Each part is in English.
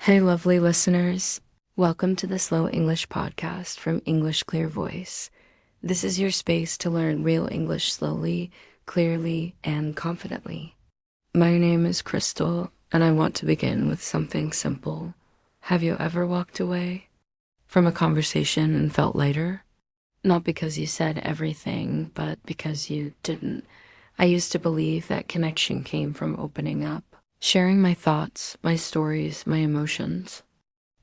Hey, lovely listeners. Welcome to the Slow English podcast from English Clear Voice. This is your space to learn real English slowly, clearly, and confidently. My name is Krystal, and I want to begin with something simple. Have you ever walked away from a conversation and felt lighter? Not because you said everything, but because you didn't. I used to believe that connection came from opening up, sharing my thoughts, my stories, my emotions.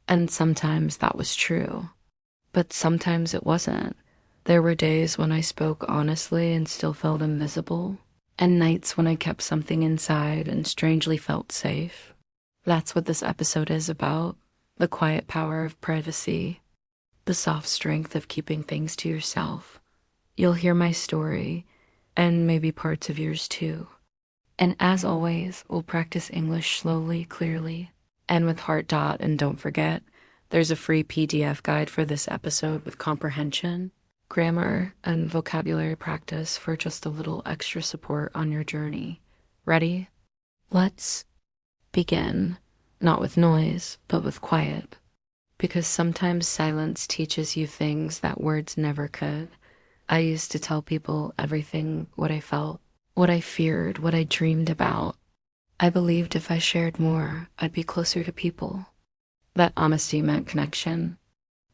And sometimes that was true, but sometimes it wasn't. There were days when I spoke honestly and still felt invisible, and nights when I kept something inside and strangely felt safe. That's what this episode is about: the quiet power of privacy, the soft strength of keeping things to yourself. You'll hear my story, and maybe parts of yours too. And as always, we'll practice English slowly, clearly, and with heart. And don't forget, there's a free PDF guide for this episode with comprehension, grammar, and vocabulary practice for just a little extra support on your journey. Ready? Let's begin, not with noise, but with quiet. Because sometimes silence teaches you things that words never could. I used to tell people everything, what I felt, what I feared, what I dreamed about. I believed if I shared more, I'd be closer to people. That honesty meant connection.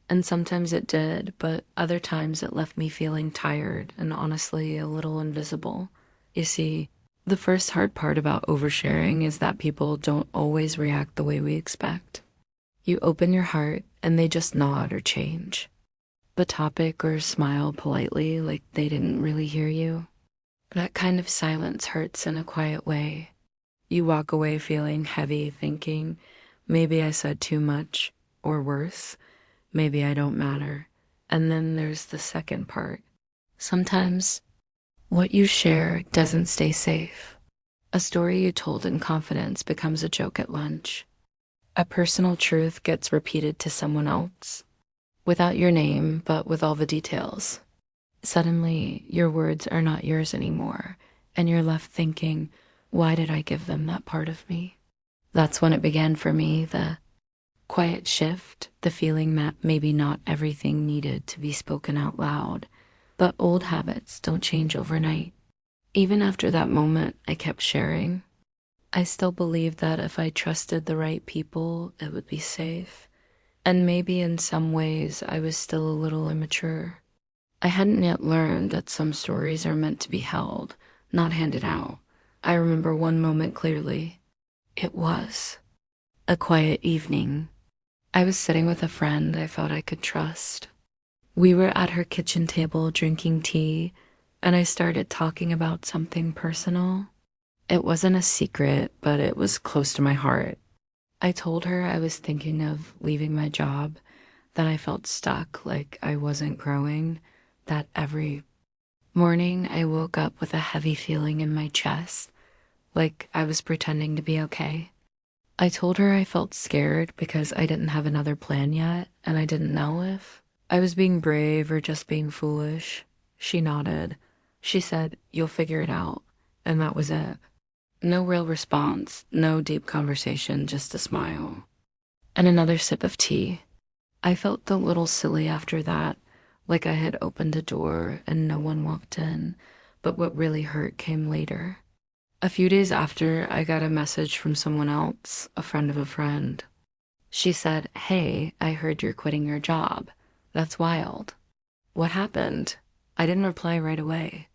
And sometimes it did, but other times it left me feeling tired and honestly a little invisible. You see, the first hard part about oversharing is that people don't always react the way we expect. You open your heart and they just nod or change the topic or smile politely like they didn't really hear you. That kind of silence hurts in a quiet way. You walk away feeling heavy, thinking, maybe I said too much, or worse, maybe I don't matter. And then there's the second part. Sometimes what you share doesn't stay safe. A story you told in confidence becomes a joke at lunch. A personal truth gets repeated to someone else, without your name, but with all the details. Suddenly, your words are not yours anymore, and you're left thinking, why did I give them that part of me? That's when it began for me, the quiet shift, the feeling that maybe not everything needed to be spoken out loud. But old habits don't change overnight. Even after that moment, I kept sharing. I still believed that if I trusted the right people, it would be safe. And maybe in some ways, I was still a little immature. I hadn't yet learned that some stories are meant to be held, not handed out. I remember one moment clearly. It was a quiet evening. I was sitting with a friend I felt I could trust. We were at her kitchen table drinking tea, and I started talking about something personal. It wasn't a secret, but it was close to my heart. I told her I was thinking of leaving my job, that I felt stuck, like I wasn't growing, that every morning I woke up with a heavy feeling in my chest, like I was pretending to be okay. I told her I felt scared because I didn't have another plan yet, and I didn't know if I was being brave or just being foolish. She nodded. She said, "You'll figure it out." And that was it. No real response, no deep conversation, just a smile. And another sip of tea. I felt a little silly after that, like I had opened a door and no one walked in, but what really hurt came later. A few days after, I got a message from someone else, a friend of a friend. She said, "Hey, I heard you're quitting your job. That's wild. What happened?" I didn't reply right away.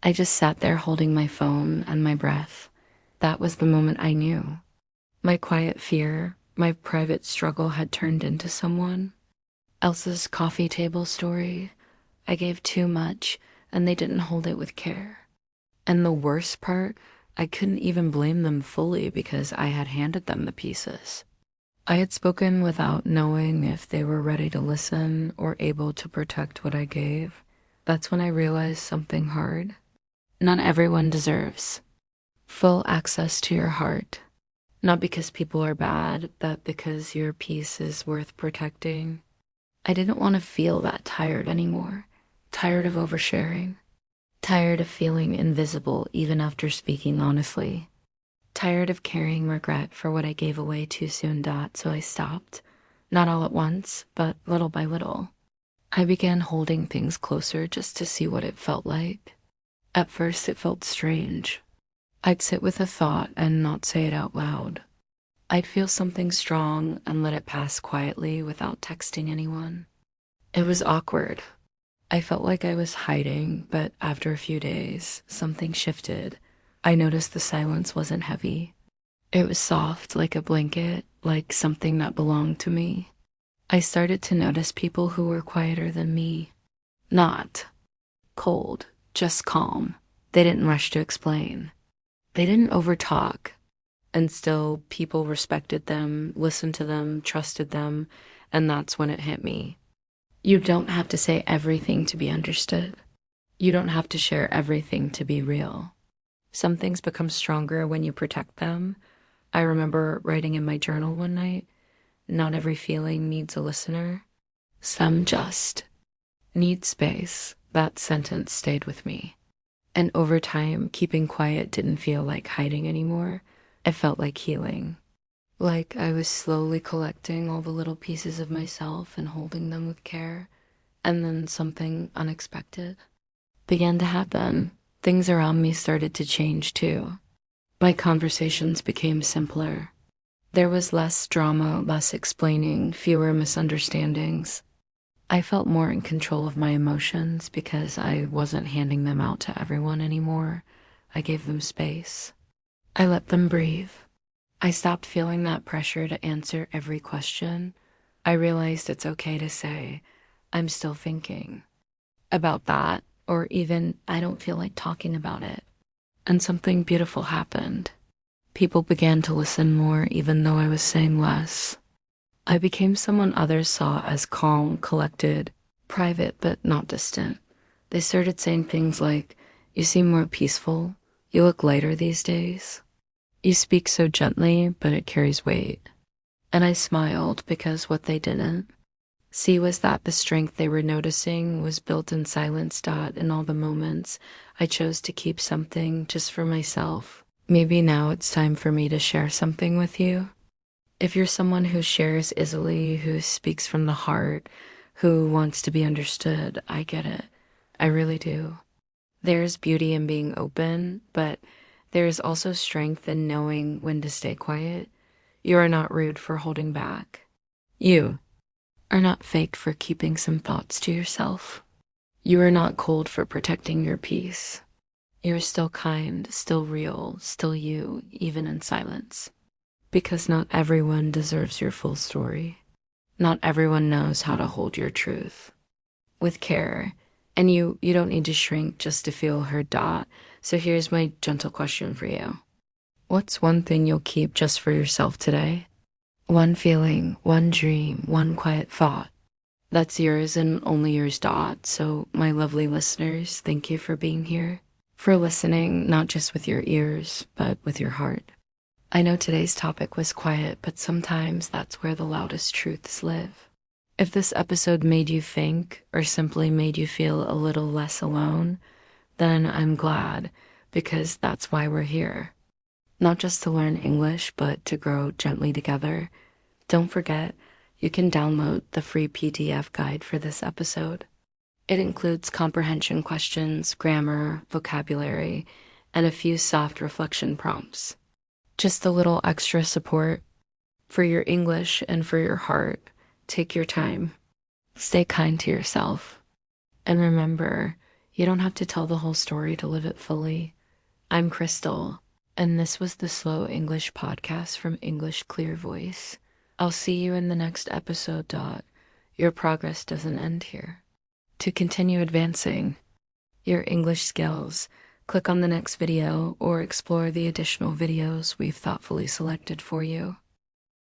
I just sat there holding my phone and my breath. That was the moment I knew. My quiet fear, my private struggle had turned into someone else's coffee table story. I gave too much, and they didn't hold it with care. And the worst part, I couldn't even blame them fully because I had handed them the pieces. I had spoken without knowing if they were ready to listen or able to protect what I gave. That's when I realized something hard. Not everyone deserves full access to your heart. Not because people are bad, but because your peace is worth protecting. I didn't want to feel that tired anymore. Tired of oversharing. Tired of feeling invisible even after speaking honestly. Tired of carrying regret for what I gave away too soon. So I stopped. Not all at once, but little by little. I began holding things closer just to see what it felt like. At first, it felt strange. I'd sit with a thought and not say it out loud. I'd feel something strong and let it pass quietly without texting anyone. It was awkward. I felt like I was hiding, but after a few days, something shifted. I noticed the silence wasn't heavy. It was soft, like a blanket, like something that belonged to me. I started to notice people who were quieter than me. Not cold, just calm. They didn't rush to explain. They didn't overtalk. And still, people respected them, listened to them, trusted them, and that's when it hit me. You don't have to say everything to be understood. You don't have to share everything to be real. Some things become stronger when you protect them. I remember writing in my journal one night, not every feeling needs a listener. Some just need space. That sentence stayed with me. And over time, keeping quiet didn't feel like hiding anymore. It felt like healing. Like I was slowly collecting all the little pieces of myself and holding them with care. And then something unexpected began to happen. Things around me started to change too. My conversations became simpler. There was less drama, less explaining, fewer misunderstandings. I felt more in control of my emotions because I wasn't handing them out to everyone anymore. I gave them space. I let them breathe. I stopped feeling that pressure to answer every question. I realized it's okay to say, I'm still thinking about that, or even, I don't feel like talking about it. And something beautiful happened. People began to listen more, even though I was saying less. I became someone others saw as calm, collected, private, but not distant. They started saying things like, you seem more peaceful. You look lighter these days. You speak so gently, but it carries weight. And I smiled because what they didn't see was that the strength they were noticing was built in silence. In all the moments I chose to keep something just for myself. Maybe now it's time for me to share something with you. If you're someone who shares easily, who speaks from the heart, who wants to be understood, I get it. I really do. There's beauty in being open, but there's also strength in knowing when to stay quiet. You are not rude for holding back. You are not fake for keeping some thoughts to yourself. You are not cold for protecting your peace. You're still kind, still real, still you, even in silence. Because not everyone deserves your full story. Not everyone knows how to hold your truth with care. And you don't need to shrink just to feel heard. So here's my gentle question for you. What's one thing you'll keep just for yourself today? One feeling, one dream, one quiet thought. That's yours and only yours. So my lovely listeners, thank you for being here, for listening, not just with your ears, but with your heart. I know today's topic was quiet, but sometimes that's where the loudest truths live. If this episode made you think or simply made you feel a little less alone, then I'm glad, because that's why we're here. Not just to learn English, but to grow gently together. Don't forget, you can download the free PDF guide for this episode. It includes comprehension questions, grammar, vocabulary, and a few soft reflection prompts. Just a little extra support for your English and for your heart. Take your time. Stay kind to yourself. And remember, you don't have to tell the whole story to live it fully. I'm Krystal, and this was the Slow English podcast from English Clear Voice. I'll see you in the next episode. Your progress doesn't end here. To continue advancing your English skills, click on the next video or explore the additional videos we've thoughtfully selected for you.